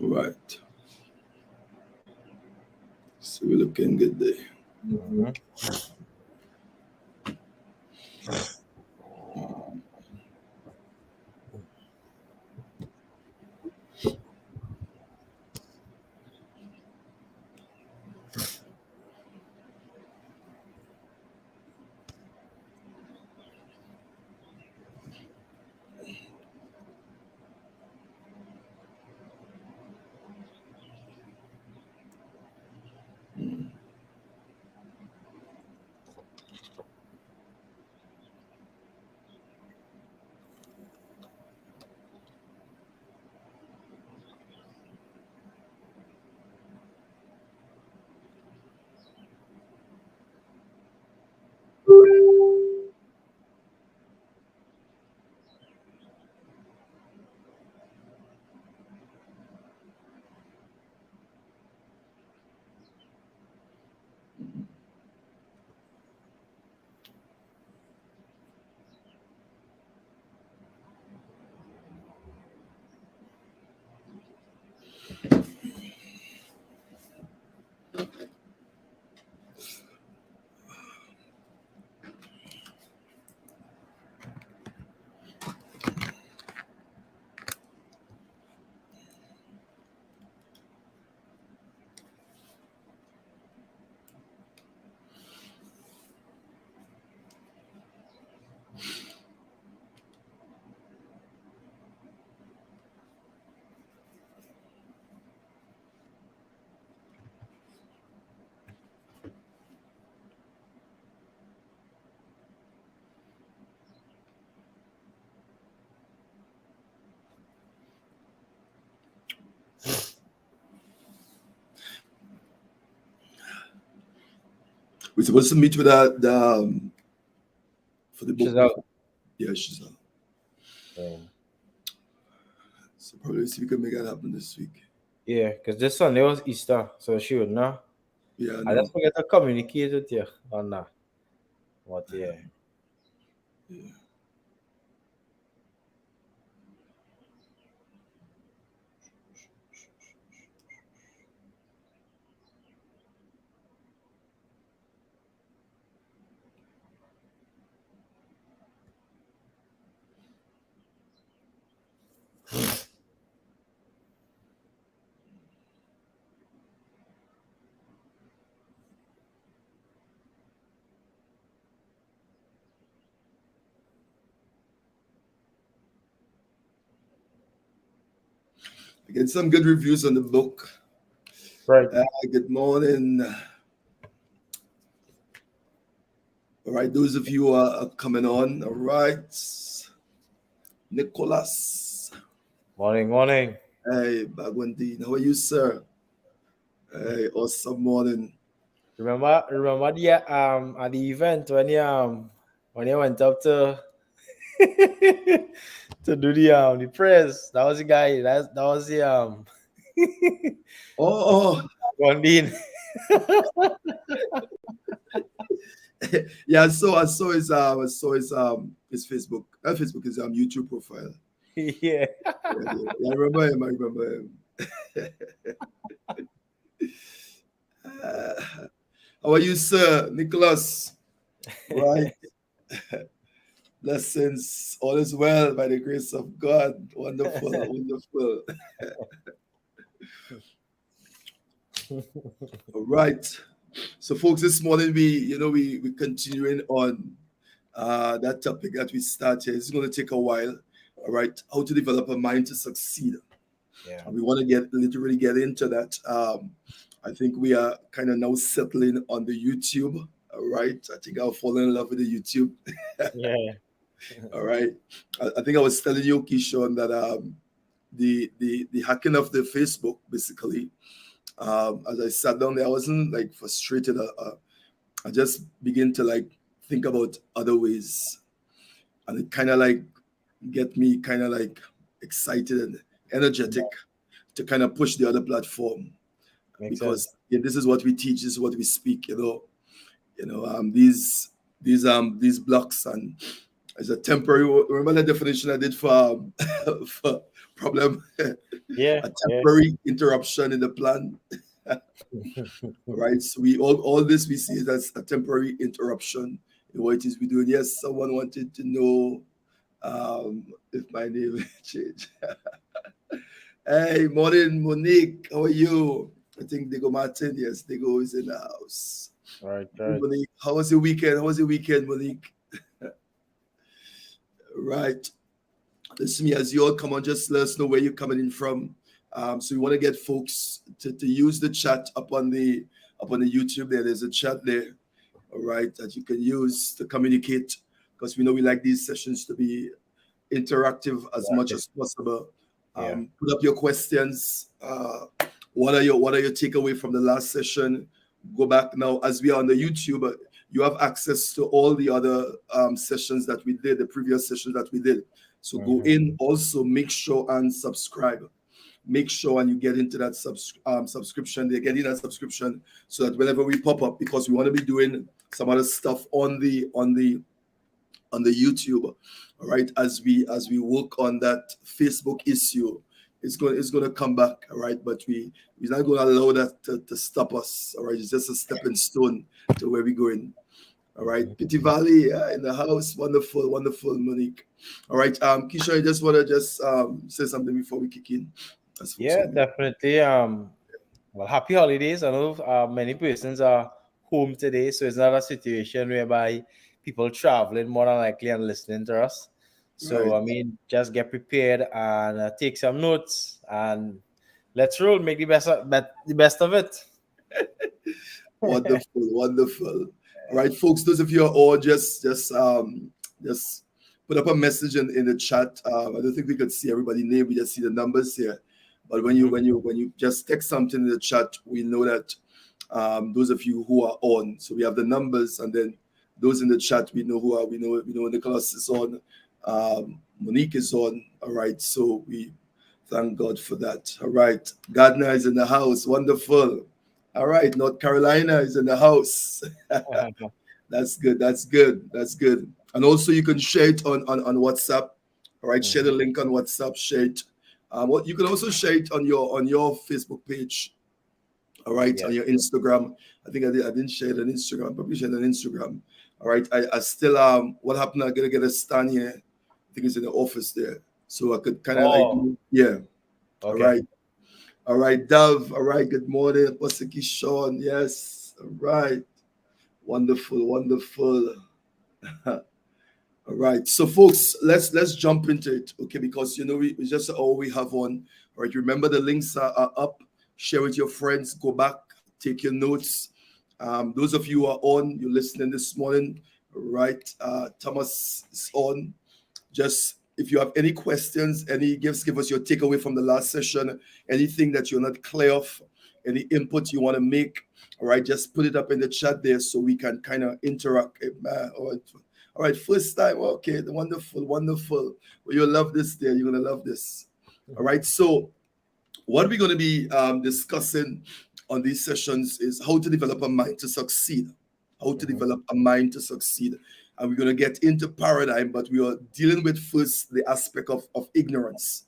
Right. So we're looking good there. Mm-hmm. We're supposed to meet with for the book. She's out. Yeah, she's out. Yeah. So probably see if we can make that happen this week. Yeah, because this Sunday was Easter, so she would know. Yeah, I I know. just forget to communicate with you on that. But yeah. Yeah. I get some good reviews on the book. Right. Good morning. All right, those of you who are coming on. All right, Nicholas. Morning, morning. Hey, Bagwandine. How are you, sir? Hey, awesome morning. Remember the at the event when you went up to to do the prayers. That was the guy. That was the Oh, Gondine. yeah. I saw his Facebook. Facebook is YouTube profile. Yeah. Yeah, I remember him. I remember him. How are you, sir, Nicholas? Right. Blessings. All is well by the grace of God. Wonderful, wonderful. All right. So, folks, this morning we continuing on that topic that we started. It's going to take a while. All right, how to develop a mind to succeed. Yeah. And we want to literally get into that. I think we are kind of now settling on the YouTube. All right, I think I'll fall in love with the YouTube. Yeah. All right, I think I was telling you, Keeshon, that the hacking of the Facebook basically. As I sat down there, I wasn't like frustrated. I just began to like think about other ways, and it kind of like get me kind of like excited and energetic to kind of push the other platform Makes sense. because yeah, this is what we teach, this is what we speak. These blocks and It's a temporary. Remember the definition I did for for problem, Yeah, a yeah. temporary interruption in the plan. Right. So we all this we see it as a temporary interruption in what it is we doing. Yes, someone wanted to know if my name changed. Hey, morning, Monique. How are you? I think Diego Martin. Yes, Diego is in the house. Right, Hey, right. Monique, how was your weekend? How was your weekend, Monique? Right. Listen, me as you all come on, just let us know where you're coming in from. So we want to get folks to use the chat up on the YouTube there. There's a chat there, all right, that you can use to communicate because we know we like these sessions to be interactive as much Exactly. as possible. Yeah. Put up your questions. What are your takeaway from the last session? Go back now as we are on the YouTube. You have access to all the other sessions that we did, the previous sessions that we did. So go Mm-hmm. in. Also, make sure and subscribe. Make sure and you get into that subscription. They get in that subscription so that whenever we pop up, because we want to be doing some other stuff on the YouTube, all right, as we work on that Facebook issue. It's going to come back, all right, but we're not going to allow that to stop us, all right. It's just a stepping stone to where we're going, all right. Pity Valley in the house, wonderful, wonderful, Monique. All right, Keeshon, I just want to say something before we kick in, as folks Yeah, come in. definitely. Well, happy holidays. I know many persons are home today, so it's not a situation whereby people traveling more than likely and listening to us. So, Right. I mean, just get prepared and take some notes and let's roll. Make the best of it. Wonderful, wonderful. All right, folks. Those of you who are all just put up a message in the chat. I don't think we could see everybody's name. We just see the numbers here. But when you Mhm. when you just text something in the chat, we know that those of you who are on. So we have the numbers, and then those in the chat we know who are. We know Nicholas is on. Monique is on. All right. So we thank God for that. All right. Gardner is in the house. Wonderful. All right. North Carolina is in the house. That's good. That's good. That's good. And also you can share it on WhatsApp. All right. Share the Mhm. link on WhatsApp. Share it. What you can also share it on your Facebook page. All right. Yeah. On your Instagram. I didn't share it on Instagram. Probably share it on Instagram. All right. I still what happened? I gotta get a stand here. I think it's in the office there. So I could kind of like Oh, yeah. All okay. right. All right, Dove. All right, good morning. Apostle Keeshon. Yes. All right. Wonderful, wonderful. All right. So folks, let's jump into it. Okay, because we just all we have on. All right. Remember the links are up. Share with your friends. Go back, take your notes. Those of you who are on, you're listening this morning. Right. Thomas is on. Just if you have any questions, give us your takeaway from the last session, anything that you're not clear of, any input you want to make. All right, just put it up in the chat there so we can kind of interact. All right, first time. Okay, wonderful, wonderful. Well, you'll love this there. You're gonna love this. All right, so what we're going to be discussing on these sessions is how to develop a mind to succeed. How to Mhm. develop a mind to succeed. And we're going to get into paradigm, but we are dealing with first the aspect of ignorance,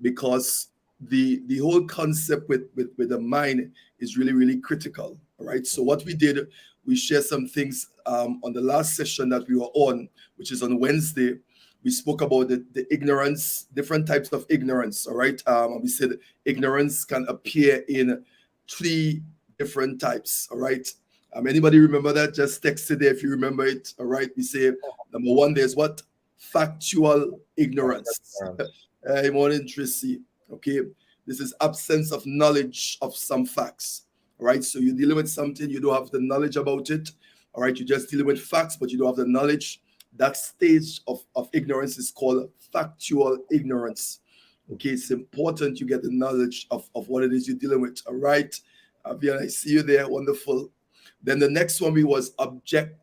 because the whole concept with the mind is really, really critical. All right. So what we did, we shared some things on the last session that we were on, which is on Wednesday. We spoke about the ignorance, different types of ignorance. All right. And we said ignorance can appear in three different types. All right. Anybody remember that? Just text it there if you remember it. All right. We say number one, there's what? Factual ignorance. Hey, morning, Tracy. Okay. This is absence of knowledge of some facts. All right. So you're dealing with something, you don't have the knowledge about it. All right. You're just dealing with facts, but you don't have the knowledge. That stage of ignorance is called factual ignorance. Okay. It's important you get the knowledge of what it is you're dealing with. All right. Avian, I see you there. Wonderful. Then the next one was object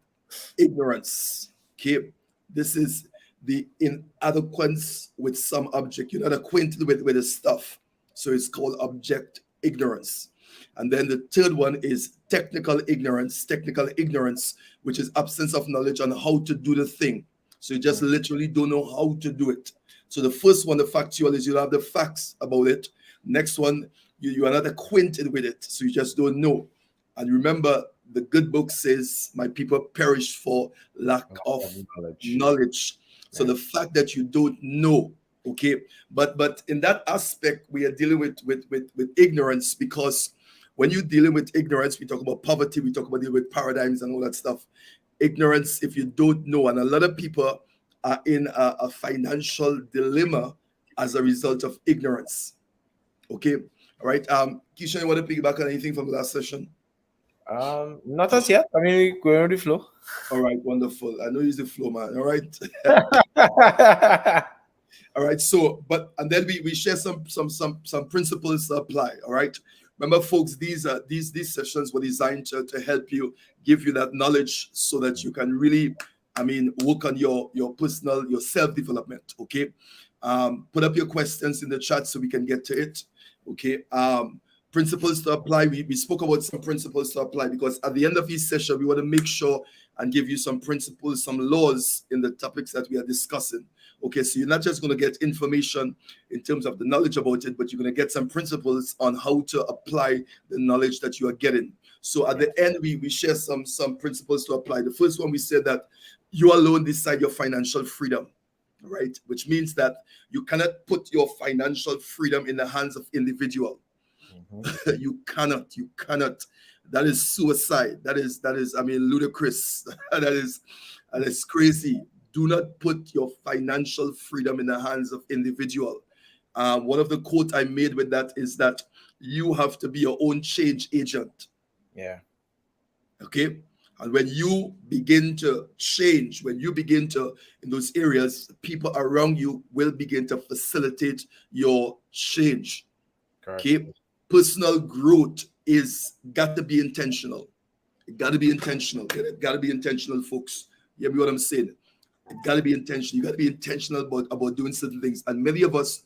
ignorance. Okay. This is the inadequacy with some object. You're not acquainted with the stuff. So it's called object ignorance. And then the third one is technical ignorance, which is absence of knowledge on how to do the thing. So you just literally don't know how to do it. So the first one, the factual, is you have the facts about it. Next one, you are not acquainted with it, so you just don't know. And remember, the good book says, my people perish for lack of knowledge. So the fact that you don't know, okay, but in that aspect, we are dealing with ignorance, because when you're dealing with ignorance, we talk about poverty, we talk about dealing with paradigms and all that stuff. Ignorance, if you don't know, and a lot of people are in a financial dilemma as a result of ignorance. Okay, all right. Keeshon, you want to piggyback on anything from the last session? Not as yet. I mean, we're going with the flow. All right, wonderful. I know you're the flow, man. All right. All right. So, and then we share some principles to apply. All right. Remember, folks, these sessions were designed to help you, give you that knowledge so that you can really, work on your personal, your self-development. Okay. Put up your questions in the chat so we can get to it. Okay. Principles to apply. We spoke about some principles to apply, because at the end of each session, we want to make sure and give you some principles, some laws in the topics that we are discussing. Okay, so you're not just going to get information in terms of the knowledge about it, but you're going to get some principles on how to apply the knowledge that you are getting. So at the end, we share some principles to apply. The first one, we said that you alone decide your financial freedom, right? Which means that you cannot put your financial freedom in the hands of individual. You cannot. That is suicide. That is ludicrous. that is crazy. Do not put your financial freedom in the hands of individual. One of the quote I made with that is that you have to be your own change agent. Yeah. Okay. And when you begin to change, when you begin to, in those areas, people around you will begin to facilitate your change. Correct. Okay. Personal growth is got to be intentional. It got to be intentional. It got to be intentional, folks. You hear what I'm saying? It got to be intentional. You got to be intentional about doing certain things. And many of us,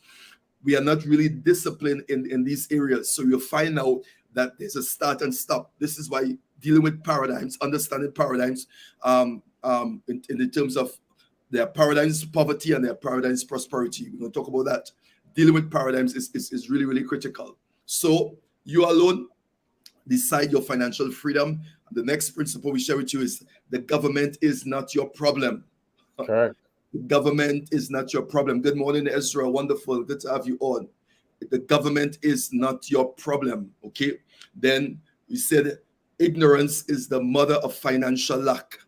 we are not really disciplined in these areas. So you'll find out that there's a start and stop. This is why dealing with paradigms, understanding paradigms, in the terms of their paradigms poverty and their paradigms prosperity. We're going to talk about that. Dealing with paradigms is really, really critical. So you alone decide your financial freedom. The next principle we share with you is the government is not your problem. Correct. The government is not your problem. Good morning, Ezra. Wonderful. Good to have you on. The government is not your problem. Okay. Then we said ignorance is the mother of financial lack.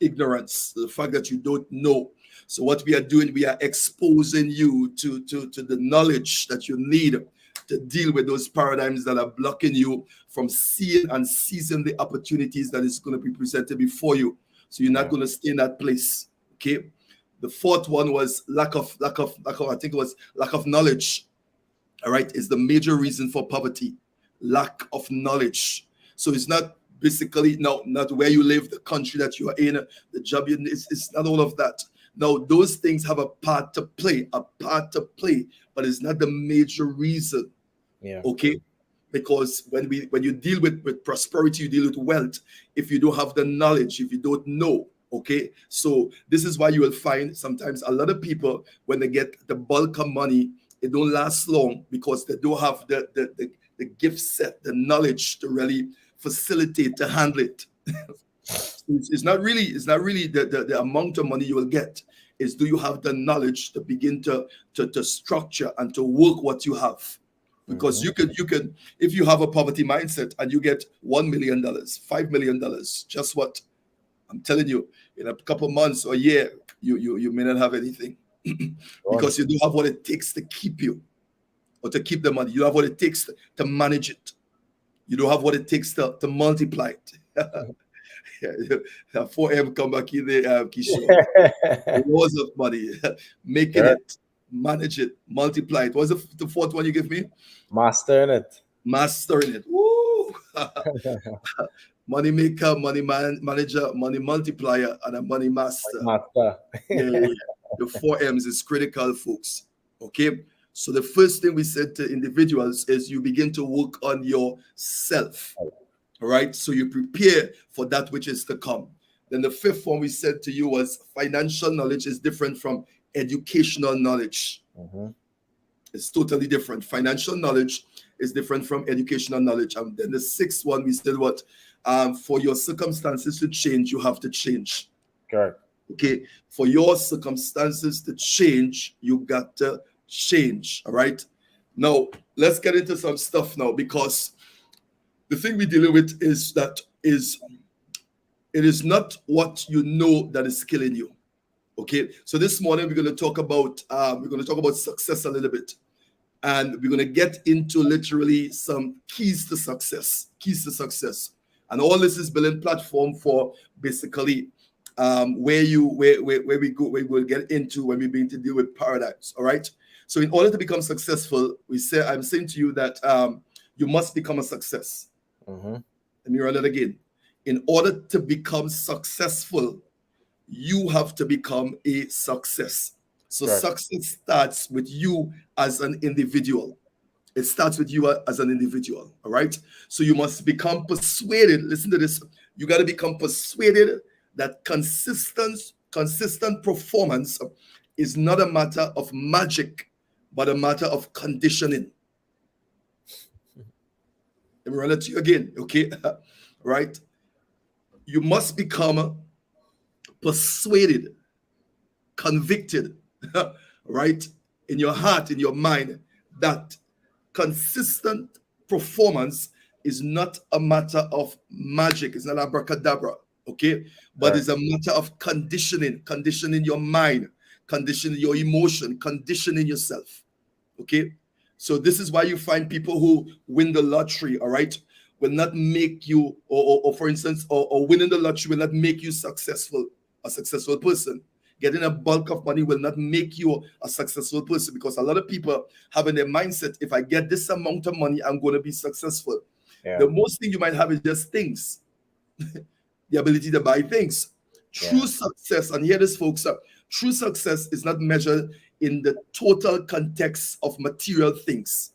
Ignorance, the fact that you don't know. So what we are doing, we are exposing you to the knowledge that you need to deal with those paradigms that are blocking you from seeing and seizing the opportunities that is going to be presented before you. So you're not going to stay in that place. Okay. The fourth one was lack of I think it was lack of knowledge. All right, is the major reason for poverty. Lack of knowledge. So it's not basically not where you live, the country that you are in, the job you it's not all of that. Now, those things have a part to play, but it's not the major reason. Yeah. Okay. Because when you deal with prosperity, you deal with wealth. If you don't have the knowledge, if you don't know, okay. So this is why you will find sometimes a lot of people, when they get the bulk of money, it don't last long because they don't have the gift set, the knowledge to really facilitate, to handle it. It's not really the amount of money you will get. Is do you have the knowledge to begin to structure and to work what you have? Because you can, if you have a poverty mindset and you get $1 million, $5 million, just what I'm telling you, in a couple months or a year, you may not have anything because you don't have what it takes to keep you or to keep the money. You have what it takes to manage it. You don't have what it takes to multiply it. 4M come back in there, Keeshon. Loads of money, making it, manage it, multiply it. What's the fourth one you give me? Mastering it. Mastering it. Woo! Money maker, money manager, money multiplier, and a money master. Yeah. The 4M's is critical, folks. Okay. So the first thing we said to individuals is you begin to work on yourself. All right. So you prepare for that which is to come. Then the fifth one we said to you was financial knowledge is different from educational knowledge. It's totally different. Financial knowledge is different from educational knowledge. And then the sixth one, we said what? For your circumstances to change, you have to change. Correct. Okay. For your circumstances to change, you got to change. All right. Now, let's get into some stuff now, because the thing we're dealing with is that it is not what you know that is killing you. Okay, so this morning we're going to talk about success a little bit, and we're going to get into literally some keys to success, and all this is building platform for basically where we will get into when we begin to deal with paradigms. All right. So in order to become successful, I'm saying to you that you must become a success. Let me run it again. In order to become successful, you have to become a success. So success starts with you as an individual. It starts with you as an individual. All right. So you must become persuaded. Listen to this. You got to become persuaded that consistent performance is not a matter of magic, but a matter of conditioning. Let me run it to you again. Okay. Right. You must become persuaded, convicted, right, in your heart, in your mind, that consistent performance is not a matter of magic. It's not abracadabra, okay? But it's a matter of conditioning your mind, conditioning your emotion, conditioning yourself, okay? So this is why you find people who win the lottery, all right, will not make you, or for instance, or winning the lottery will not make you a successful person. Getting a bulk of money will not make you a successful person, because a lot of people have in their mindset, if I get this amount of money, I'm going to be successful. The most thing you might have is just things, the ability to buy things. True success, and hear this, folks, true success is not measured in the total context of material things.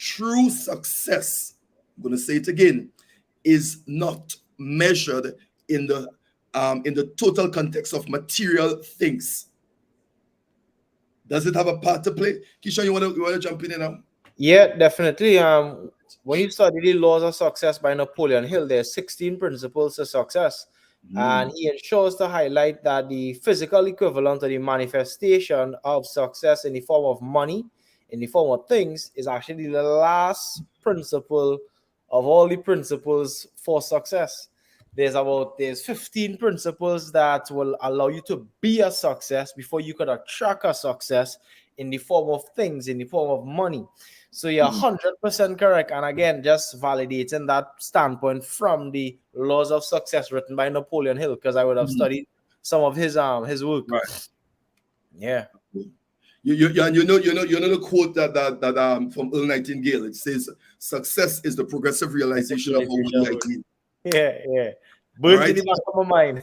True success, I'm going to say it again, is not measured in the total context of material things. Does it have a part to play? Keeshon, you want to jump in now? Yeah, definitely. When you study the laws of success by Napoleon Hill, there are 16 principles to success. And he ensures to highlight that the physical equivalent of the manifestation of success in the form of money, in the form of things, is actually the last principle of all the principles for success. There's 15 principles that will allow you to be a success before you could attract a success in the form of things, in the form of money. So you're 100% correct. And again, just validating that standpoint from the laws of success written by Napoleon Hill, because I would have studied some of his work. Right. Yeah. You know the quote that from Earl Nightingale. It says, "Success is the progressive realization of a worthy ideal." Yeah. Burnt in the back of my mind.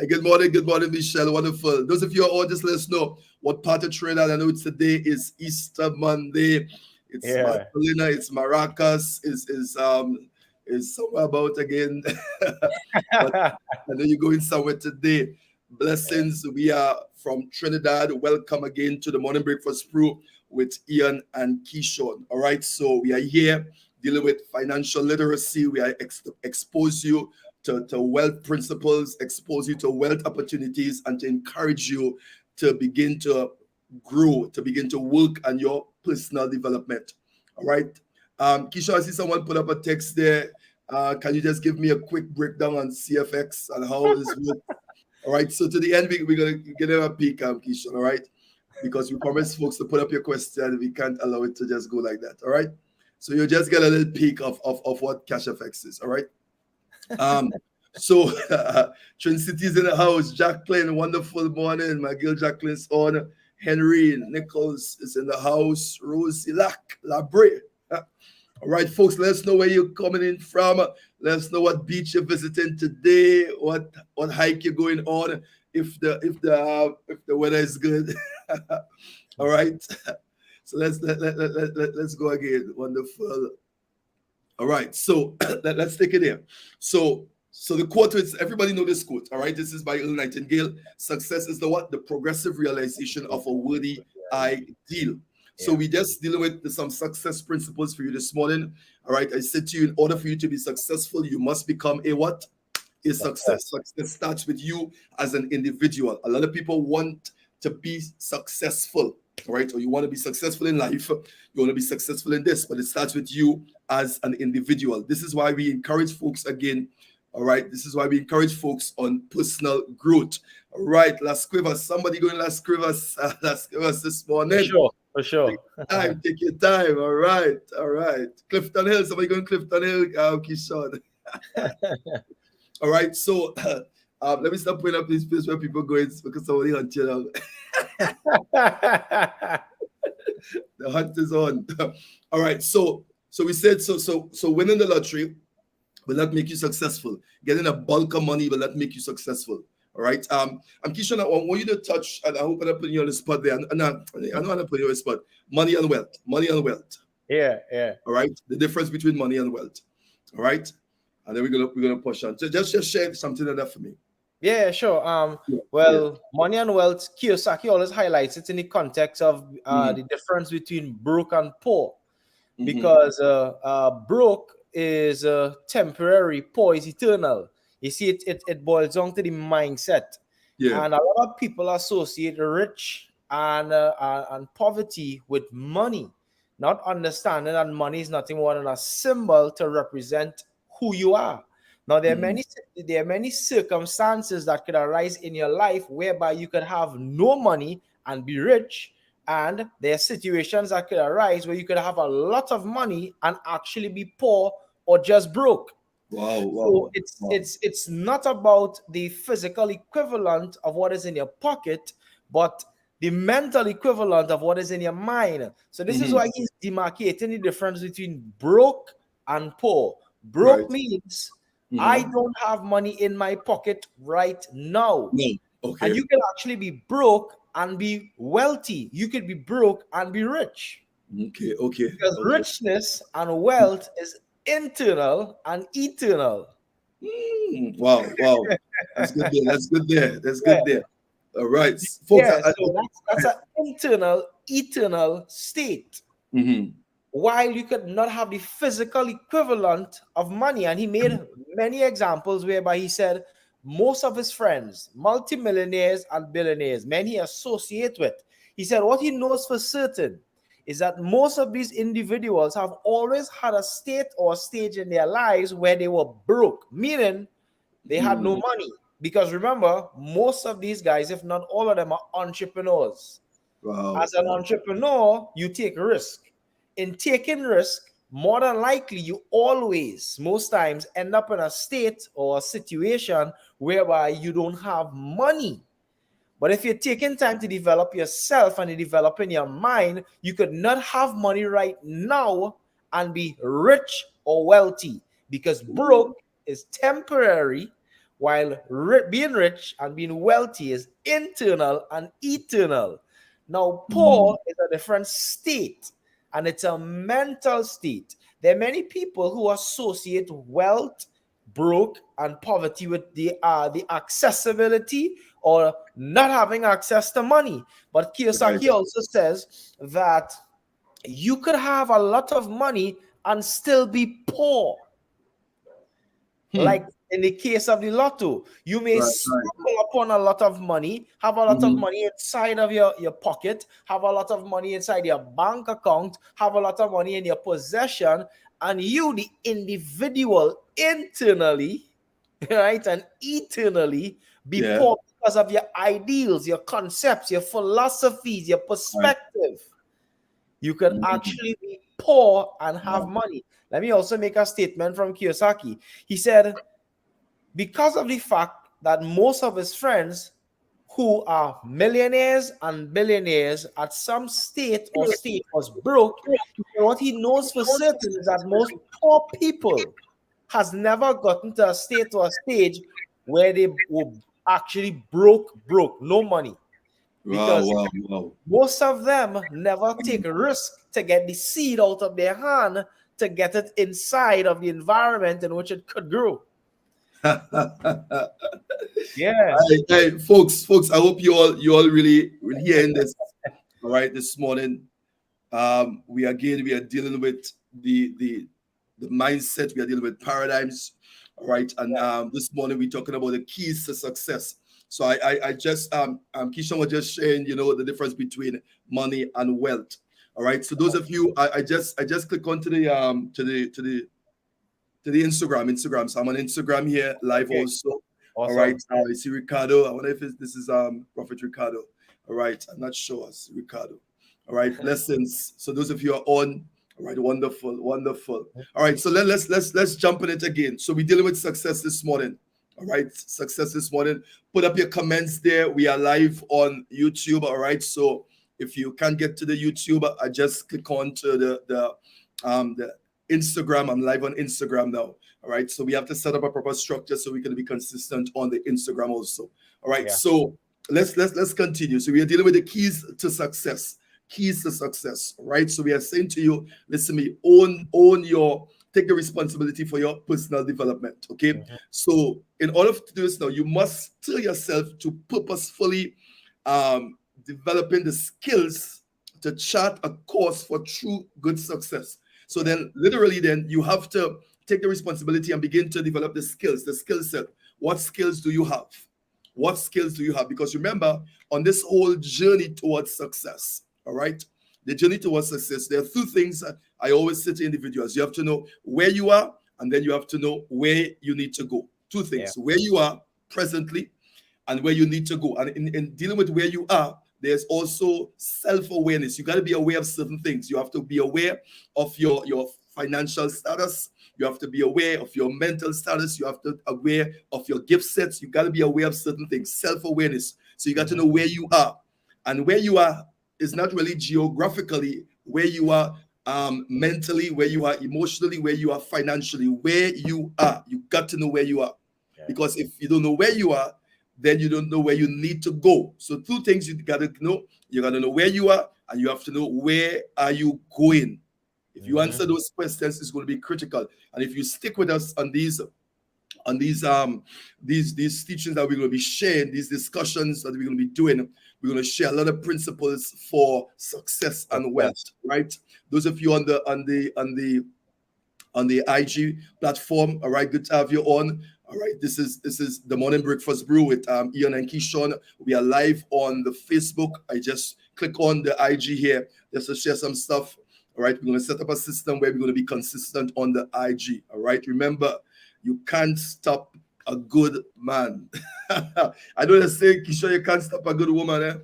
Good morning, Michelle. Wonderful. Those of you who are on, just let us know what part of Trinidad. I know it's today is Easter Monday. It's Magdalena, it's Maracas, is somewhere about again. But I know you're going somewhere today. Blessings. We are from Trinidad. Welcome again to the Morning Breakfast Crew with Ian and Keeshon. All right, so we are here dealing with financial literacy. We are expose you to wealth principles, expose you to wealth opportunities, and to encourage you to begin to grow, to begin to work on your personal development. All right. Keeshon, I see someone put up a text there. Can you just give me a quick breakdown on CFX and how this works? All right. So to the end, we're going to get a peek, Keeshon. All right. Because we promised folks to put up your question. We can't allow it to just go like that. All right. So you just get a little peek of what CashFX is. All right. So City's in the house. Jacqueline, wonderful morning. My girl Jacqueline's on. Henry Nichols is in the house. Rosie Labre. All right, folks, let us know where you're coming in from. Let us know what beach you're visiting today, what hike you're going on, if the weather is good. All right. So let's go again. Wonderful. All right, so let's take it here. So the quote is, everybody know this quote. All right, this is by Earl Nightingale. Success is the what? The progressive realization of a worthy ideal. So Yeah. we just dealing with some success principles for you this morning. All right, I said to you, in order for you to be successful, you must become a what? A success. Success starts with you as an individual. A lot of people want to be successful, right? Or you want to be successful in life. You want to be successful in this, but it starts with you as an individual. This is why we encourage folks again. All right, this is why we encourage folks on personal growth. All right, Las Cuevas, somebody going Las Cuevas, Las Cuevas this morning. For sure. Take your time. All right. Clifton Hill, somebody going Clifton Hill, Keeshon. All right, so let me stop putting up this place where people go in because somebody hunt you down. The hunt is on. All right, so we said so winning the lottery will not make you successful. Getting a bulk of money will not make you successful. All right. I'm Keeshon, I want you to touch, and I hope I'm not putting you on the spot there. I know I'm not putting you on the spot. Money and wealth. Yeah. All right. The difference between money and wealth. All right. And then we're gonna push on. So just share something like that for me. Yeah, sure. Money and wealth, Kiyosaki always highlights it in the context of the difference between broke and poor, because broke is temporary, poor is eternal. You see, it boils down to the mindset. Yeah. And a lot of people associate rich and poverty with money, not understanding that money is nothing more than a symbol to represent who you are. Now, there are many circumstances that could arise in your life whereby you could have no money and be rich, and there are situations that could arise where you could have a lot of money and actually be poor or just broke. So it's not about the physical equivalent of what is in your pocket, but the mental equivalent of what is in your mind. So this is why he's demarcating the difference between broke and poor. Broke means I don't have money in my pocket right now. Okay. And you can actually be broke and be wealthy. You could be broke and be rich. Okay. Because richness and wealth is internal and eternal. Wow. That's good there. All right, folks. So that's an internal, eternal state. While you could not have the physical equivalent of money. And he made many examples whereby he said most of his friends, multimillionaires and billionaires, men he associate with, he said what he knows for certain is that most of these individuals have always had a state or a stage in their lives where they were broke, meaning they had no money. Because remember, most of these guys, if not all of them, are entrepreneurs. As an entrepreneur, you take risk. In taking risk, more than likely, you always, most times, end up in a state or a situation whereby you don't have money. But if you're taking time to develop yourself and developing your mind, you could not have money right now and be rich or wealthy, because broke is temporary, while being rich and being wealthy is internal and eternal. Now, poor is a different state, and it's a mental state. There are many people who associate wealth, broke, and poverty with the accessibility or not having access to money. But Kiyosaki also says that you could have a lot of money and still be poor. Like in the case of the lotto, you may stumble upon a lot of money, have a lot of money inside of your pocket, have a lot of money inside your bank account, have a lot of money in your possession, and you, the individual, internally, right, and eternally be poor because of your ideals, your concepts, your philosophies, your perspective. You could actually be poor and have money. Let me also make a statement from Kiyosaki. He said, because of the fact that most of his friends who are millionaires and billionaires at some state or state was broke, what he knows for certain is that most poor people has never gotten to a state or a stage where they were actually broke, no money. Because most of them never take a risk to get the seed out of their hand to get it inside of the environment in which it could grow. Yeah. Hey, folks, I hope you all really hearing this. All right, this morning, we are dealing with the mindset. We are dealing with paradigms. All right, and this morning we're talking about the keys to success. So I just Keeshon was just sharing, the difference between money and wealth. All right, so those of you, I just click onto the Instagram. So I'm on Instagram here live also. Awesome. All right, I see Ricardo. I wonder if this is Prophet Ricardo. All right, I'm not sure. I see Ricardo. All right, blessings. So those of you are on. All right, wonderful. All right, so let's jump in it again. So we're dealing with success this morning. All right, success this morning. Put up your comments there. We are live on YouTube. All right, so if you can't get to the YouTube, I just click on to the Instagram. I'm live on Instagram now. All right, so we have to set up a proper structure so we can be consistent on the Instagram also. All right, so let's continue. So we are dealing with the keys to success. All right, so we are saying to you, listen to me, take the responsibility for your personal development. Okay, so in order to do this now, you must tell yourself to purposefully developing the skills to chart a course for true good success. So then literally then you have to take the responsibility and begin to develop the skills, the skill set. What skills do you have? Because remember, on this whole journey towards success, all right, the journey towards success, there are two things that I always say to individuals. You have to know where you are, and then you have to know where you need to go. Two things, where you are presently and where you need to go. And in dealing with where you are, there's also self-awareness. You got to be aware of certain things. You have to be aware of your financial status. You have to be aware of your mental status. You have to be aware of your gift sets. You got to be aware of certain things, self-awareness. So you got to know where you are. And where you are is not really geographically, where you are mentally, where you are emotionally, where you are financially, where you are. You got to know where you are. Because if you don't know where you are, then you don't know where you need to go. So two things you got to know. You got to know where you are, and you have to know where are you going. If you answer those questions, it's going to be critical. And if you stick with us on these teachings that we're going to be sharing, these discussions that we're going to be doing, we're going to share a lot of principles for success and wealth, right? Those of you on the IG platform, all right, good to have you on. All right, this is the Morning Breakfast Brew with Ian and Keeshon. We are live on the Facebook. I just click on the IG here just to share some stuff. All right, we're going to set up a system where we're going to be consistent on the IG. All right, remember, you can't stop a good man. I know they say, Keeshon, you can't stop a good woman, eh?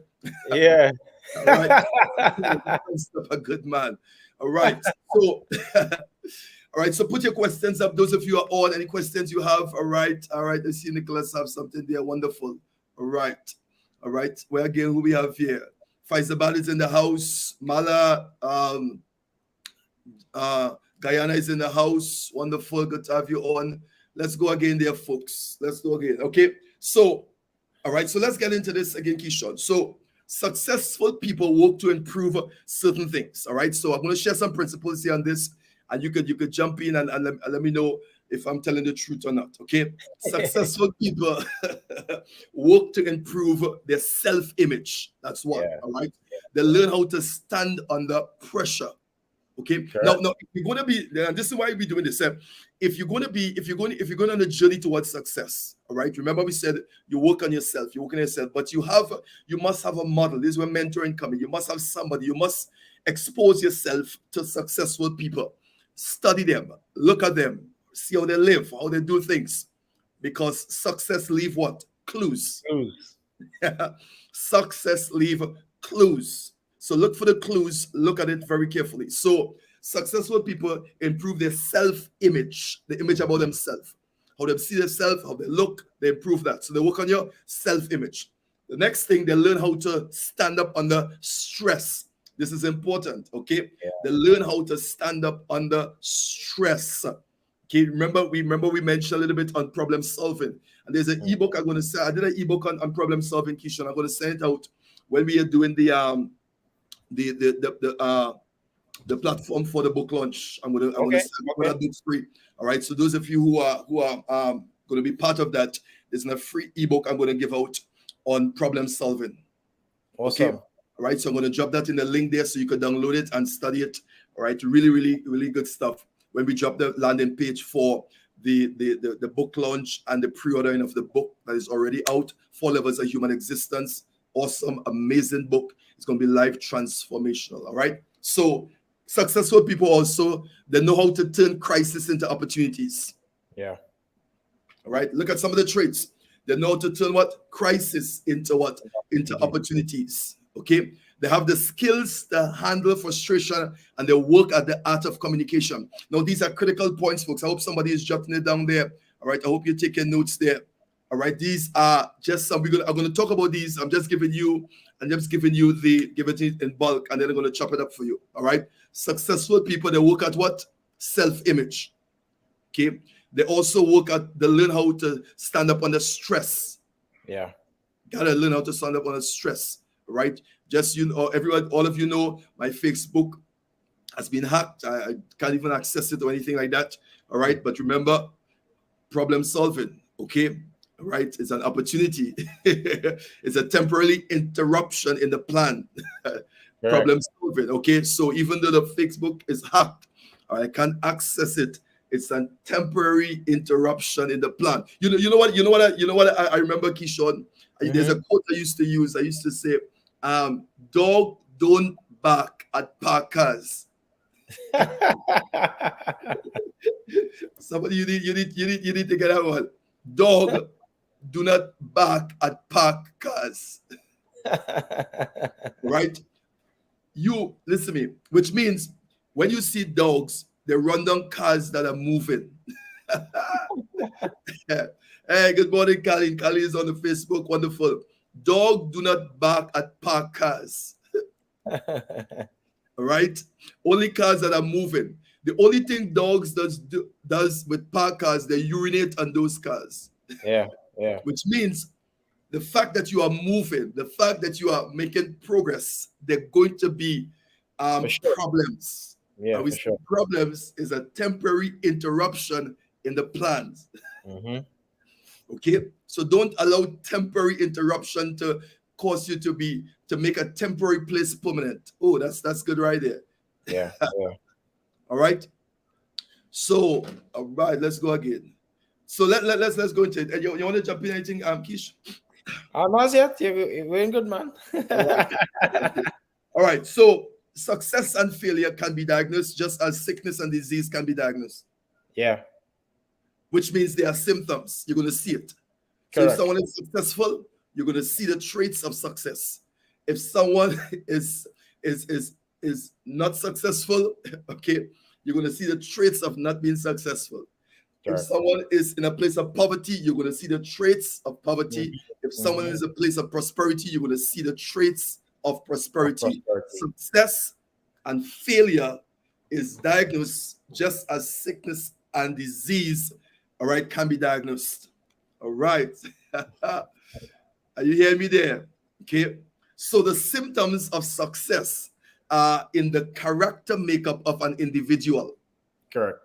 Yeah. All right, you can't stop a good man. All right, so. All right, so put your questions up. Those of you are on, any questions you have? All right. I see Nicholas have something there. Wonderful. All right. Well, again, who we have here? Faisabad is in the house. Mala, Guyana is in the house. Wonderful. Good to have you on. Let's go again there, folks. Let's go again. Okay. So, all right. So let's get into this again, Keeshon. So successful people work to improve certain things. All right. So I'm going to share some principles here on this. And you could jump in and let me know if I'm telling the truth or not, okay? Successful people work to improve their self-image. That's one, all right? They learn how to stand under pressure, okay? Sure. Now, if you're going to be, and this is why we're doing this. If you're going on a journey towards success, all right? Remember we said you work on yourself, but you must have a model. This is where mentoring comes in. You must have somebody. You must expose yourself to successful people. Study them, look at them, see how they live, how they do things. Because success leave what? Clues. Success leave clues. So look for the clues, look at it very carefully. So successful people improve their self-image, the image about themselves. How they see themselves, how they look, they improve that. So they work on your self-image. The next thing, they learn how to stand up under stress. This is important, okay? Yeah. They learn how to stand up under stress. Okay, remember we mentioned a little bit on problem solving. And there's an ebook I'm going to say. I did an ebook on problem solving, Keeshon. I'm going to send it out when we are doing the the platform for the book launch. I'm gonna Okay. send you that book free. All right. So those of you who are going to be part of that, there's a free ebook I'm going to give out on problem solving. Awesome. Okay. All right. So I'm going to drop that in the link there so you can download it and study it. All right. Really, really, really good stuff. When we drop the landing page for the book launch and the pre-ordering of the book that is already out, 4 Levels of Human Existence. Awesome, amazing book. It's going to be life transformational. All right. So successful people also, they know how to turn crisis into opportunities. Yeah. All right. Look at some of the traits. They know how to turn what? Crisis into what? Into opportunities. Okay. They have the skills to handle frustration and they work at the art of communication. Now, these are critical points, folks. I hope somebody is jotting it down there. All right. I hope you're taking notes there. All right. These are just some. I'm going to talk about these. I'm just giving you give it in bulk, and then I'm going to chop it up for you. All right. Successful people, they work at what? Self-image. Okay. They also they learn how to stand up under stress. Yeah. Gotta learn how to stand up under stress, right? Just everyone, all of you know, my Facebook has been hacked. I can't even access it or anything like that. All right. But remember, problem solving. Okay. All right. It's an opportunity. It's a temporary interruption in the plan. Problem solving. Okay. So even though the Facebook is hacked, I can't access it. It's a temporary interruption in the plan. You know what I remember, Keeshon. There's a quote I used to use. I used to say, dog don't bark at parkers. Somebody, you need to get that one. Dog do not bark at parked cars. Right? You listen to me, which means when you see dogs, they run down cars that are moving. Hey, good morning, Kali. Kali is on the Facebook. Wonderful. Dog do not bark at parked cars. All right? Only cars that are moving. The only thing dogs does with parked cars, they urinate on those cars. Yeah. Which means the fact that you are moving, the fact that you are making progress, there are going to be problems. Yeah, for sure. Problems is a temporary interruption in the plans. Okay, so don't allow temporary interruption to cause you to make a temporary place permanent. Oh, that's good right there. Yeah. All right. So, all right, let's go again. So let's go into it. And you want to jump in anything, Keish? Not yet. You're in good, man. All right. So success and failure can be diagnosed just as sickness and disease can be diagnosed. Yeah. Which means there are symptoms. You're going to see it. So if someone is successful, you're going to see the traits of success. If someone is not successful, okay, you're going to see the traits of not being successful. If someone is in a place of poverty, you're going to see the traits of poverty. If someone is in a place of prosperity, you're going to see the traits of prosperity. Success and failure is diagnosed just as sickness and disease, all right, can be diagnosed. All right. Are you hearing me there? Okay. So the symptoms of success are in the character makeup of an individual. Correct.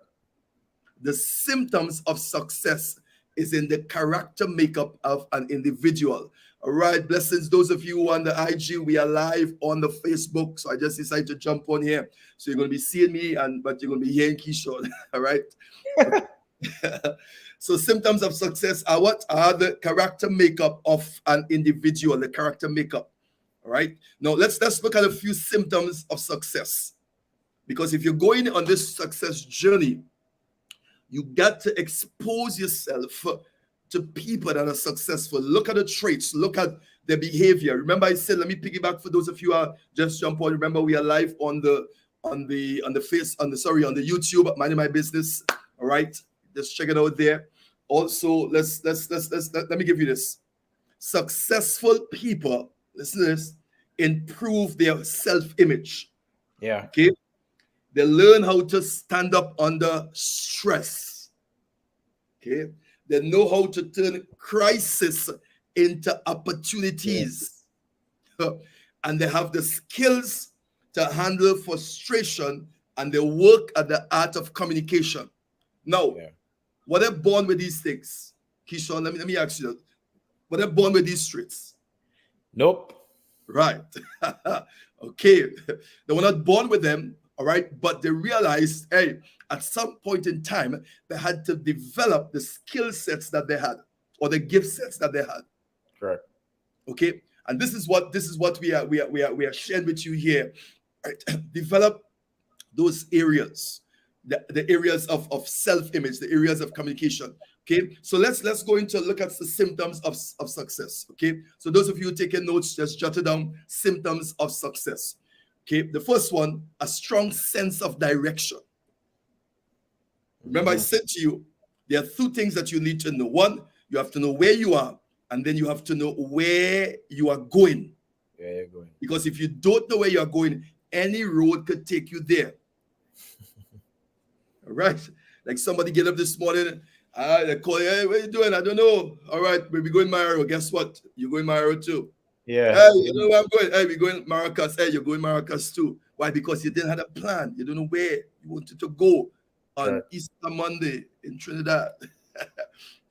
The symptoms of success is in the character makeup of an individual. All right, blessings. Those of you on the IG, we are live on the Facebook. So I just decided to jump on here. So you're going to be seeing me, but you're going to be hearing Keeshon. All right. So symptoms of success are what? Are the character makeup of an individual, the character makeup. All right. Now let's look at a few symptoms of success. Because if you're going on this success journey, you got to expose yourself to people that are successful. Look at the traits. Look at their behavior. Remember, I said, let me piggyback for those of you who are just jump on. Remember, we are live on the YouTube, minding my business. All right, just check it out there. Also, let me give you this. Successful people, listen to this, improve their self-image. Yeah. Okay. They learn how to stand up under stress. Okay. They know how to turn crisis into opportunities. And they have the skills to handle frustration, and they work at the art of communication. Now, were they born with these things? Keeshon, let me ask you, were they born with these traits? Nope. Right. Okay. They were not born with them, all right, but they realized, hey, at some point in time, they had to develop the skill sets that they had, or the gift sets that they had. Correct. Okay. And this is what we are sharing with you here. Right? Develop those areas, the areas of self-image, the areas of communication. Okay, so let's go into look at the symptoms of success. Okay, so those of you taking notes, just jot it down. Symptoms of success. Okay, the first one, a strong sense of direction. Remember, I said to you, there are two things that you need to know. One, you have to know where you are, and then you have to know where you are going. Where you're going. Because if you don't know where you are going, any road could take you there. All right, like somebody get up this morning. They call you, hey, what are you doing? I don't know. All right, we'll be going Mararo. Guess what? You're going Mararo too. Yeah. Hey, you know where I'm going? Hey, we're going Maracas. Hey, you're going Maracas too. Why? Because you didn't have a plan. You don't know where you wanted to go on Easter Monday in Trinidad.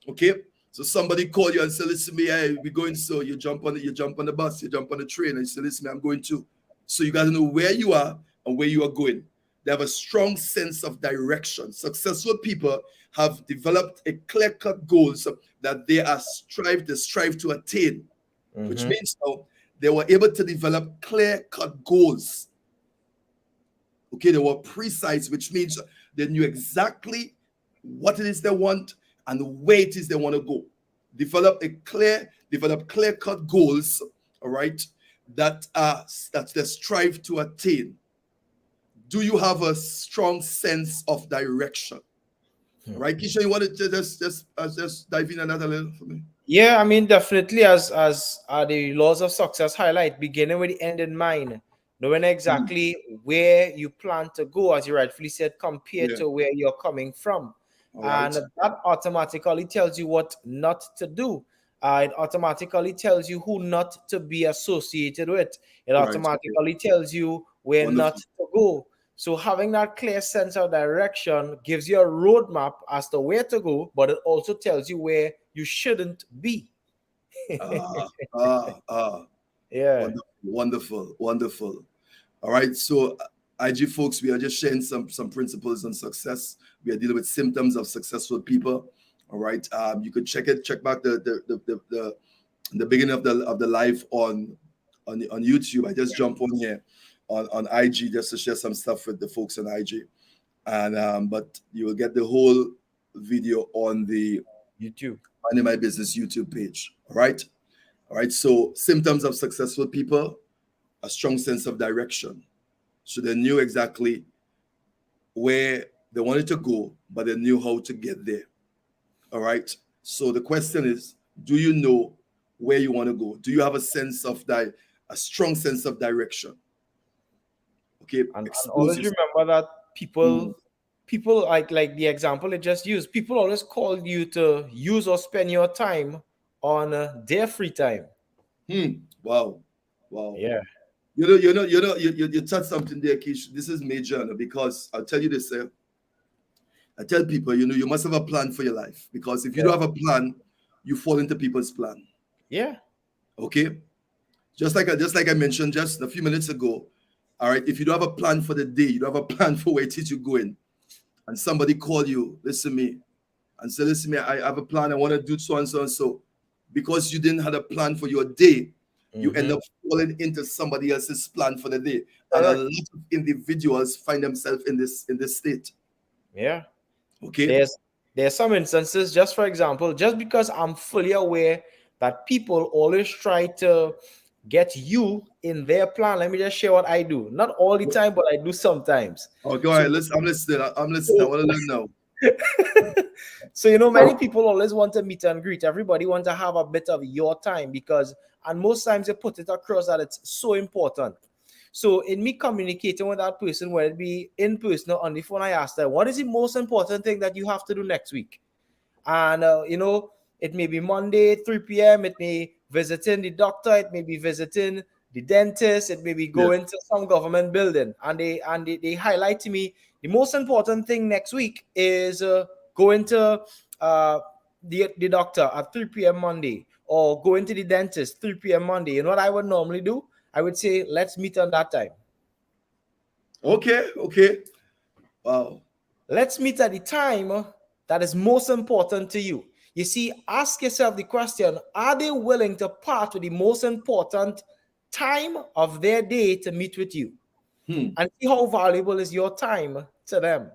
Okay? So somebody call you and say, listen to me, hey, we're going so. You jump on the bus, you jump on the train, and you say, listen, I'm going too. So you got to know where you are and where you are going. They have a strong sense of direction. Successful people have developed a clear-cut goals that they strive to attain, which means now they were able to develop clear-cut goals. Okay, they were precise, which means they knew exactly what it is they want and where it is they want to go. Develop clear-cut goals, all right, that they strive to attain. Do you have a strong sense of direction? Right, Keeshon, you want to just dive in another little for me? Yeah, I mean, definitely, as the laws of success highlight, beginning with the end in mind, knowing exactly where you plan to go, as you rightfully said, compared to where you're coming from. And that automatically tells you what not to do. It automatically tells you who not to be associated with. It automatically tells you where not to go. So having that clear sense of direction gives you a roadmap as to where to go, but it also tells you where you shouldn't be. Yeah. Wonderful. All right. So IG folks, we are just sharing some principles on success. We are dealing with symptoms of successful people. All right. You could check back the beginning of the live on YouTube. I just jump on here on IG just to share some stuff with the folks on IG. And but you will get the whole video on the YouTube, Minding My Business YouTube page. All right. So symptoms of successful people: a strong sense of direction. So they knew exactly where they wanted to go, but they knew how to get there. All right. So the question is, do you know where you want to go? Do you have a strong sense of direction? Okay. And always remember that people like the example I just used, people always call you to use or spend your time on their free time. Wow. Yeah. You touched something there, Keeshon. This is major because I'll tell you this. I tell people, you must have a plan for your life, because if you don't have a plan, you fall into people's plan. Yeah. Okay. Just like I mentioned just a few minutes ago. All right. If you don't have a plan for the day, you don't have a plan for where it is you're going, and somebody call you, listen to me, and say, listen to me, I have a plan. I want to do so and so and so. Because you didn't have a plan for your day, you end up falling into somebody else's plan for the day. And a lot of individuals find themselves in this state. Yeah. Okay. There's some instances, just for example, just because I'm fully aware that people always try to get you in their plan. Let me just share what I do. Not all the time, but I do sometimes. Oh, go ahead. I'm listening. I want to learn now. So, many people always want to meet and greet. Everybody wants to have a bit of your time and most times they put it across that it's so important. So in me communicating with that person, whether it be in person or on the phone, I ask them, what is the most important thing that you have to do next week? And, it may be Monday, 3 p.m. It may visiting the doctor. It may be visiting the dentist, it may be going to some government building, and they highlight to me the most important thing next week is going to the doctor at 3 p.m. Monday, or going to the dentist 3 p.m. Monday. You know what I would normally do? I would say, let's meet on that time. Okay. Wow. Let's meet at the time that is most important to you. You see, ask yourself the question, are they willing to part with the most important time of their day to meet with you? And see how valuable is your time to them.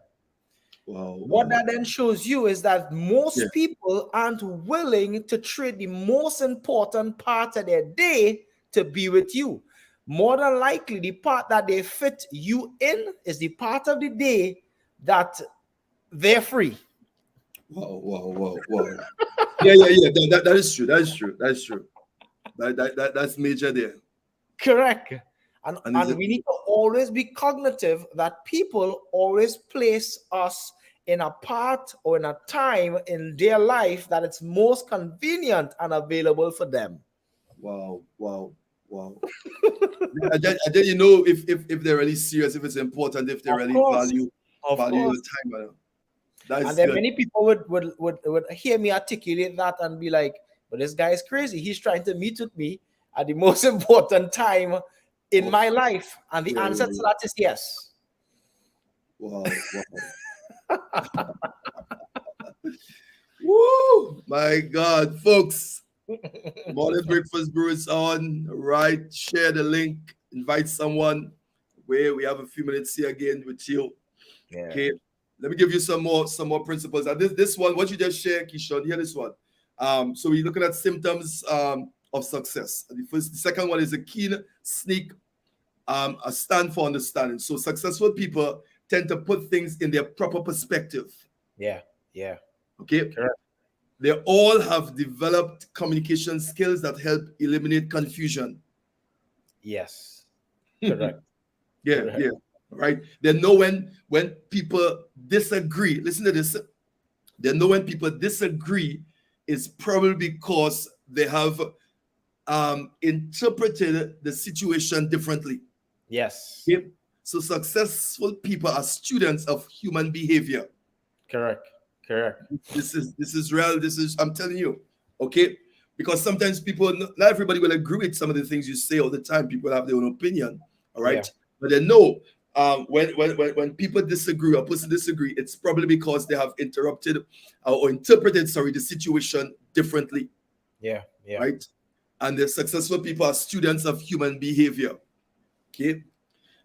Wow. What that then shows you is that most people aren't willing to trade the most important part of their day to be with you. More than likely, the part that they fit you in is the part of the day that they're free. Wow. yeah. That is true. That's major there. Correct. And we need to always be cognitive that people always place us in a part or in a time in their life that it's most convenient and available for them. Wow. I did, you know, if they're really serious, if it's important, if they really value your time. And then many people would hear me articulate that and be like, but this guy is crazy. He's trying to meet with me at the most important time in my life. And the answer to that is yes. Wow. Woo! My God, folks. Morning Breakfast Brew is on. Right. Share the link. Invite someone. We have a few minutes here again with you. Yeah. Okay. Let me give you some more principles. And this one, what you just shared, Keeshon, hear this one. So we're looking at symptoms of success. The second one is a keen sneak, a stand for understanding. So successful people tend to put things in their proper perspective. Yeah. Okay. Correct. They all have developed communication skills that help eliminate confusion. Yes. Correct. Yeah. Right. They know when people disagree. Listen to this. They know when people disagree is probably because they have interpreted the situation differently. Yes. Okay? So successful people are students of human behavior. Correct. This is real. I'm telling you. Okay. Because sometimes people, not everybody will agree with some of the things you say all the time. People have their own opinion. All right. Yeah. But they know when people disagree or person disagree, it's probably because they have interrupted or interpreted, the situation differently. Yeah. Right. And the successful people are students of human behavior. Okay.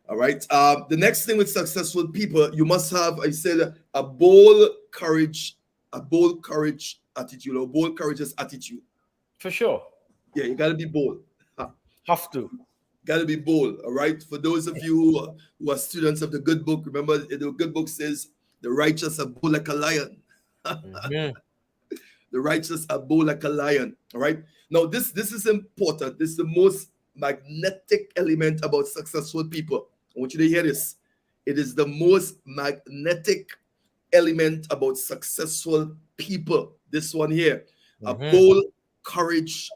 All right. The next thing with successful people, you must have, I said, a bold courageous attitude, or bold, courageous attitude. For sure. Yeah, you gotta be bold. Have to. Gotta be bold. All right. For those of you who are students of the good book, remember the good book says the righteous are bold like a lion. The righteous are bold like a lion. All right. Now this is important. This is the most magnetic element about successful people. I want you to hear this. It is the most magnetic element about successful people. This one here. A bold courage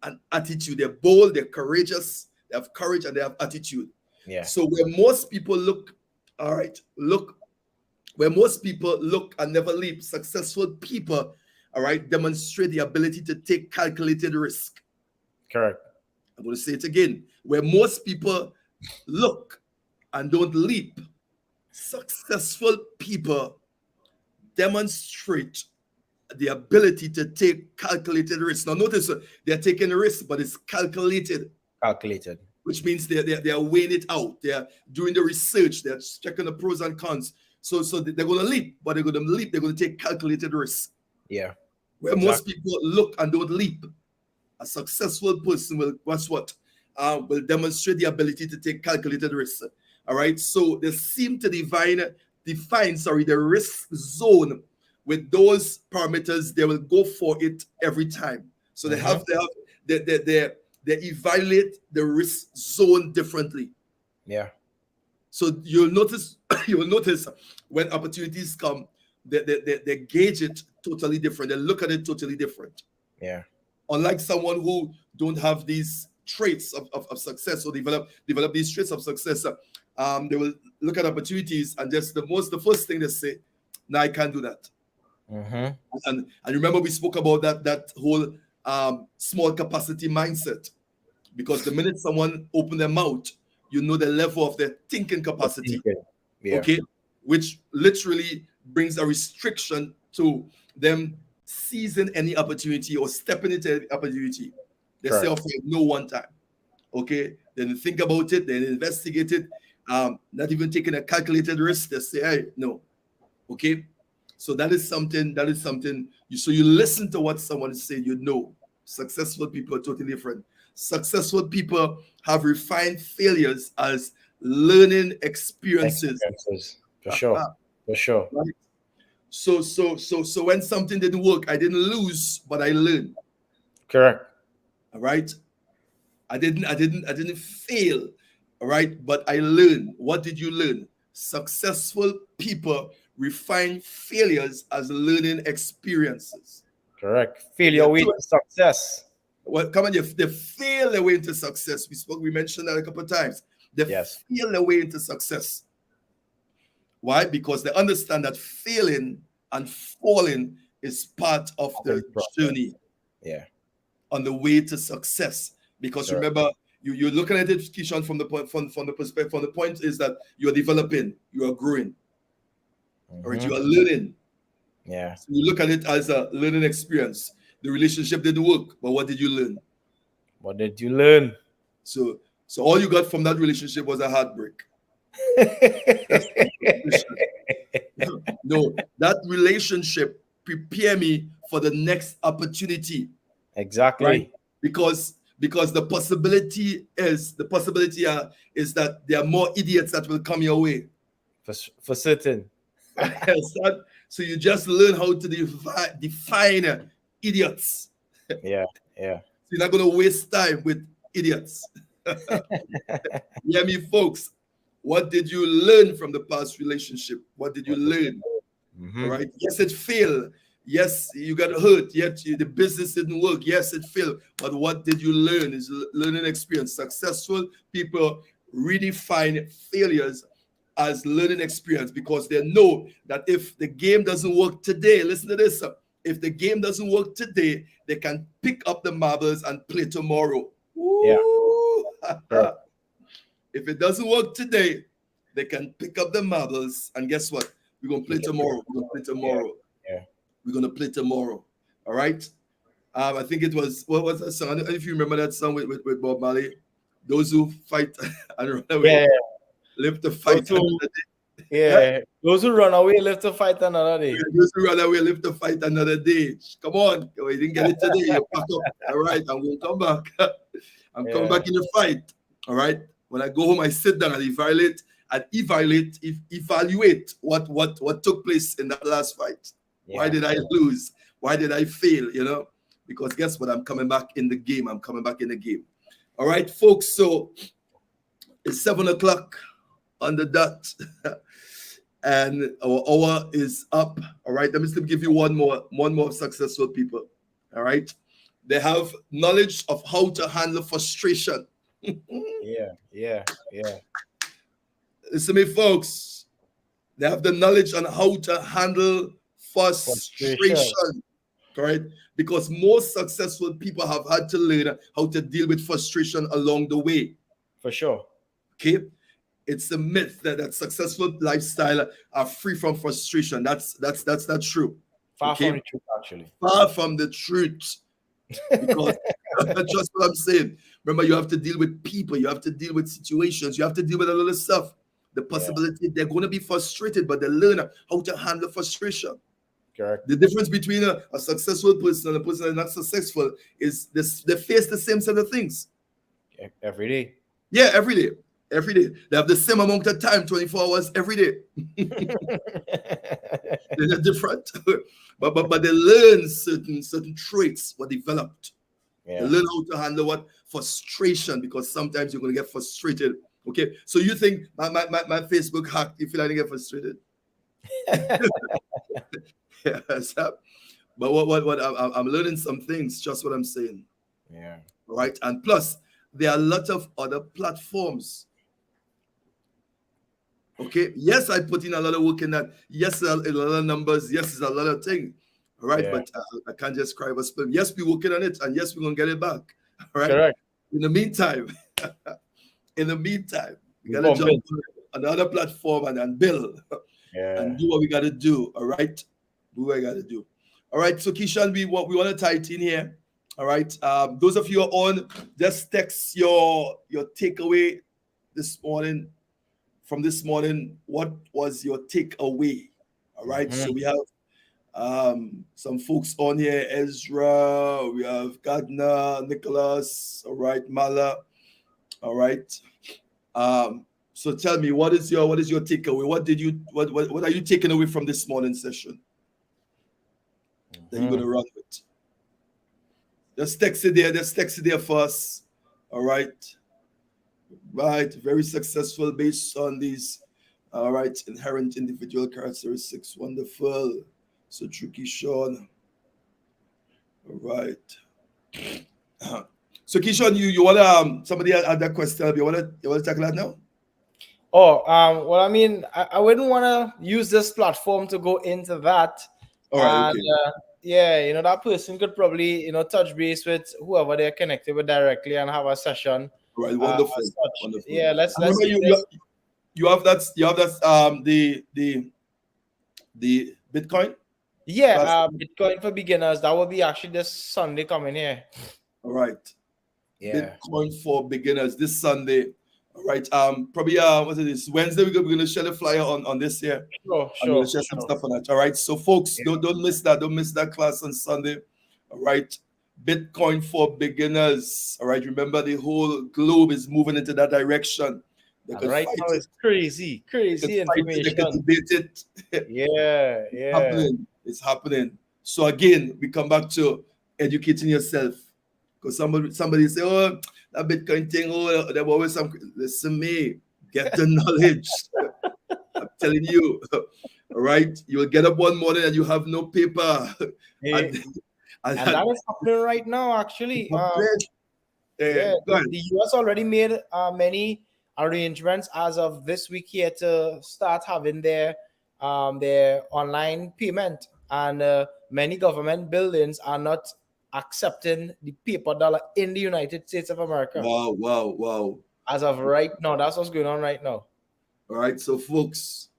and attitude. They're bold, they're courageous, they have courage, and they have attitude. Yeah. So where most people look and never leap, successful people, all right, demonstrate the ability to take calculated risk. Correct. I'm going to say it again. Where most people look and don't leap, successful people demonstrate the ability to take calculated risks. Now notice they're taking a risk, but it's calculated. Which means they're weighing it out. They're doing the research. They're checking the pros and cons. So they're going to leap, but they're going to take calculated risks. Yeah. Where most people look and don't leap, a successful person will demonstrate the ability to take calculated risks. All right. So they seem to define the risk zone. With those parameters, they will go for it every time. So they evaluate the risk zone differently. Yeah. So you'll notice when opportunities come, they gauge it totally different. They look at it totally different. Yeah. Unlike someone who don't have these traits of success, or develop these traits of success. They will look at opportunities and just the first thing they say, no, I can't do that. And remember, we spoke about that whole small capacity mindset, because the minute someone open their mouth, you know the level of their thinking capacity. Okay, which literally brings a restriction to them seizing any opportunity or stepping into any opportunity. They say, okay, no, one time. Okay, then think about it, then investigate it, not even taking a calculated risk. They say, hey, no. Okay, so that is something you listen to what someone is saying. Successful people are totally different. Successful people have refined failures as learning experiences. For sure. Right? So when something didn't work, I didn't lose, but I learned. Correct. All right. I didn't fail. All right, but I learned. What did you learn? Successful people refine failures as learning experiences. Correct. Fail your way to success. Well, come on, they fail their way into success. We mentioned that a couple of times. They fail their way into success. Why? Because they understand that failing and falling is part of the journey. Yeah. On the way to success. Because remember, you're looking at it, Keeshon, from the point is that you're developing, you are growing. All right, you are learning. Yeah. So you look at it as a learning experience. The relationship didn't work, but what did you learn? What did you learn? So all you got from that relationship was a heartbreak. No, that relationship prepared me for the next opportunity. Exactly. Right? Because the possibility is that there are more idiots that will come your way. For certain. So you just learn how to define idiots. Yeah. So you're not going to waste time with idiots. Hear me, folks. What did you learn from the past relationship? What did you learn? All right. Yes, it failed. Yes, you got hurt. Yet the business didn't work. Yes, it failed. But what did you learn? Is learning experience. Successful people redefine failures as learning experience, because they know that if the game doesn't work today, listen to this. If the game doesn't work today, they can pick up the marbles and play tomorrow. Yeah. If it doesn't work today, they can pick up the marbles and guess what? We're gonna play tomorrow. We're gonna play tomorrow. Yeah. We're gonna play tomorrow. All right. I think it was, what was that song? I don't know if you remember that song with Bob Marley. Those who fight and run away live to fight another day. Yeah. Those who run away live to fight another day. Those who run away live to fight another day. Come on. You didn't get it today. You pack up. All right. I'm gonna come back. I'm coming back in the fight. All right. When I go home, I sit down and evaluate what took place in that last fight. Yeah. Why did I lose? Why did I fail? Because guess what? I'm coming back in the game. All right, folks. So it's 7:00 on the dot, and our hour is up. All right. Let me still give you one more successful people. All right. They have knowledge of how to handle frustration. Yeah. Listen to me, folks. They have the knowledge on how to handle frustration. Right? Because most successful people have had to learn how to deal with frustration along the way. For sure. Okay. It's a myth that successful lifestyle are free from frustration. That's not true. Far from the truth, actually. Far from the truth. Because that's just what I'm saying. Remember, you have to deal with people, you have to deal with situations, you have to deal with a lot of stuff. The possibility they're going to be frustrated, but they learn how to handle frustration. Correct. The difference between a successful person and a person that's not successful is they face the same set of things. Every day. Yeah, every day. They have the same amount of time, 24 hours every day. They're different. But they learn certain traits were developed. Yeah. They learn how to handle what? Frustration, because sometimes you're going to get frustrated. Okay, so you think my Facebook hacked, you feel I didn't get frustrated? Yes, but what I'm learning some things, just what I'm saying. Yeah. Right, and plus there are a lot of other platforms. Okay, yes, I put in a lot of work in that. Yes, a lot of numbers. Yes, it's a lot of things. All right, but I can't just cry about split. Yes, we're working on it, and yes, we're gonna get it back. All right. Correct. In the meantime, we gotta Bump jump it. on another platform and build and do what we gotta do. All right, do what we gotta do. All right. So Keeshon, we want to tie it in here. All right. Those of you who are on, just text your takeaway this morning. From this morning, what was your takeaway? All right. So we have some folks on here: Ezra, we have Gardner, Nicholas, all right, Mala, all right. So tell me, what is your takeaway? What are you taking away from this morning session that you're gonna run with? Just text it there for us. All right. Right, very successful based on these, all right, inherent individual characteristics. Wonderful. So true, Keeshon. All right. So Keeshon, you wanna somebody had that question? You wanna tackle that now? Oh, well, I mean, I wouldn't want to use this platform to go into that. All right. And Okay. yeah, that person could probably, touch base with whoever they're connected with directly and have a session. All right. As Wonderful. such. Wonderful. Yeah, let's Remember, do this. you have that the Bitcoin. Yeah, Bitcoin for beginners. That will be actually this Sunday coming here. All right. Yeah. Bitcoin for beginners this Sunday. All right. Probably what's it this Wednesday we're gonna share the flyer on this here. Sure. I'm gonna share some stuff on that. All right. So folks, don't miss that. Don't miss that class on Sunday. All right. Bitcoin for beginners. All right. Remember, the whole globe is moving into that direction. And right now it's crazy information. They can debate it. Yeah. It's happening. So again, we come back to educating yourself. Because somebody say, oh, that Bitcoin thing, oh, there always some. Listen, me, get the knowledge. I'm telling you, all right. You will get up one morning and you have no paper. And that is happening right now, actually. The US already made many arrangements as of this week here to start having their online payment, and many government buildings are not accepting the paper dollar in the United States of America. Wow. As of right now, that's what's going on right now. All right, so folks,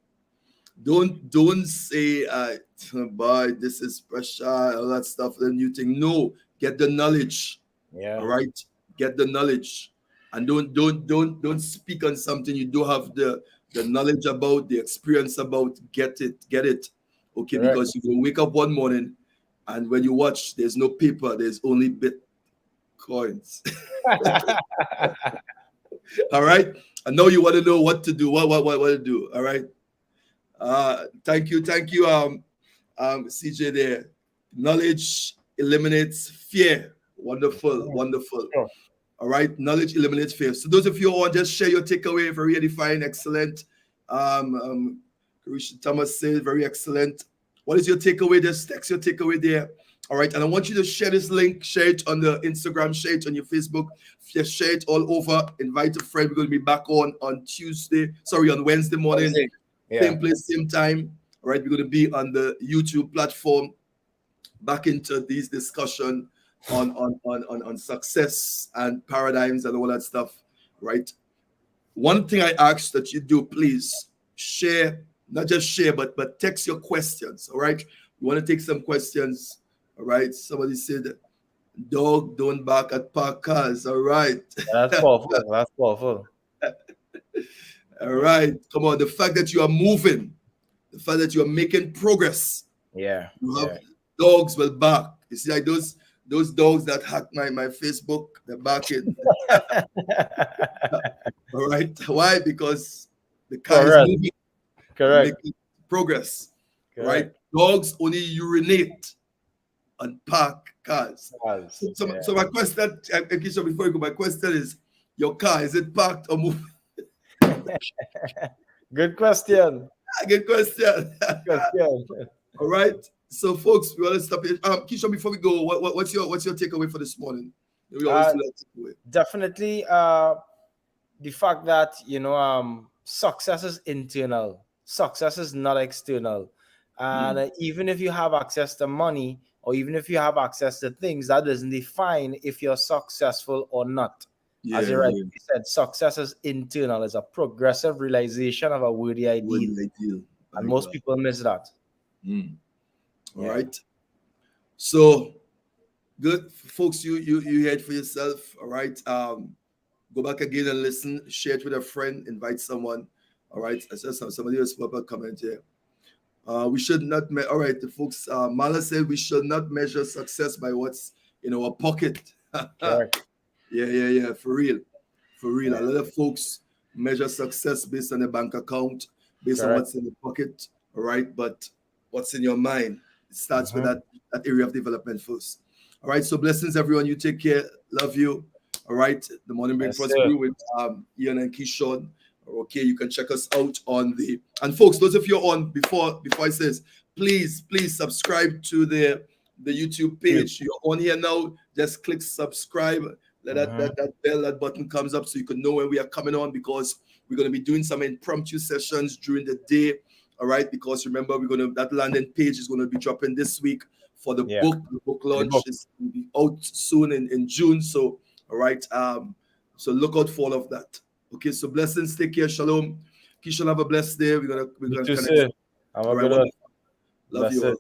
don't say boy, this is pressure, all that stuff, then you think. No, get the knowledge. All right, get the knowledge. And don't speak on something you don't have the knowledge about, the experience about. Get it. Okay, correct. Because you will wake up one morning and when you watch, there's no paper, there's only Bitcoins. All right. I know you want to know what to do, what to do. All right. Thank you, CJ there. Knowledge eliminates fear. Wonderful. Sure. All right, knowledge eliminates fear. So those of you who want, just share your takeaway. Very edifying, excellent. Keeshon Thomas says, very excellent. What is your takeaway? Just text your takeaway there. All right, and I want you to share this link, share it on the Instagram, share it on your Facebook, just share it all over. Invite a friend. We're going to be back on Wednesday morning. Same place, same time. All right, we're going to be on the YouTube platform, back into these discussion on success and paradigms and all that stuff, right? One thing I ask that you do, please share, not just share, but text your questions. All right, we want to take some questions. All right, somebody said, dog don't bark at parked cars. All right, that's powerful. All right, come on. The fact that you are moving, the fact that you are making progress. Dogs will bark. You see, like those dogs that hack my Facebook, they're barking. All right. Why? Because the car is moving. Correct. Making progress. Correct. Right. Dogs only urinate on parked cars. So my question, Keeshon, before you go, my question is, your car, is it parked or moving? Good question. Good question. All right. So, folks, we want to stop here. Keeshon, before we go, what's your takeaway for this morning? We always feel that way. Definitely, the fact that success is internal, success is not external, and even if you have access to money, or even if you have access to things, that doesn't define if you're successful or not. As you rightly said, success is internal. It's a progressive realization of a worthy ideal. And most people miss that. All right. So good, folks. You hear it for yourself. All right. Go back again and listen. Share it with a friend. Invite someone. All right. I said somebody else put up a comment here. We should not. All right, the folks. Mala said we should not measure success by what's in our pocket. Yeah. For real. A lot of folks measure success based on a bank account, based on what's in the pocket. All right, but what's in your mind? It starts with that area of development first. All right. So blessings, everyone. You take care. Love you. All right. The Morning Breakfast Crew with Ian and Keeshon. Okay, you can check us out on the, and folks, those of you on before I says, please subscribe to the YouTube page. You're on here now, just click subscribe. Let that bell, that button comes up so you can know when we are coming on, because we're going to be doing some impromptu sessions during the day. All right, because remember, that landing page is going to be dropping this week for the book. The book launch is going to be out soon in June. So all right, so look out for all of that. Okay, so blessings, take care, shalom. Keeshon, have a blessed day. We're gonna connect. Have a good one. Love you all.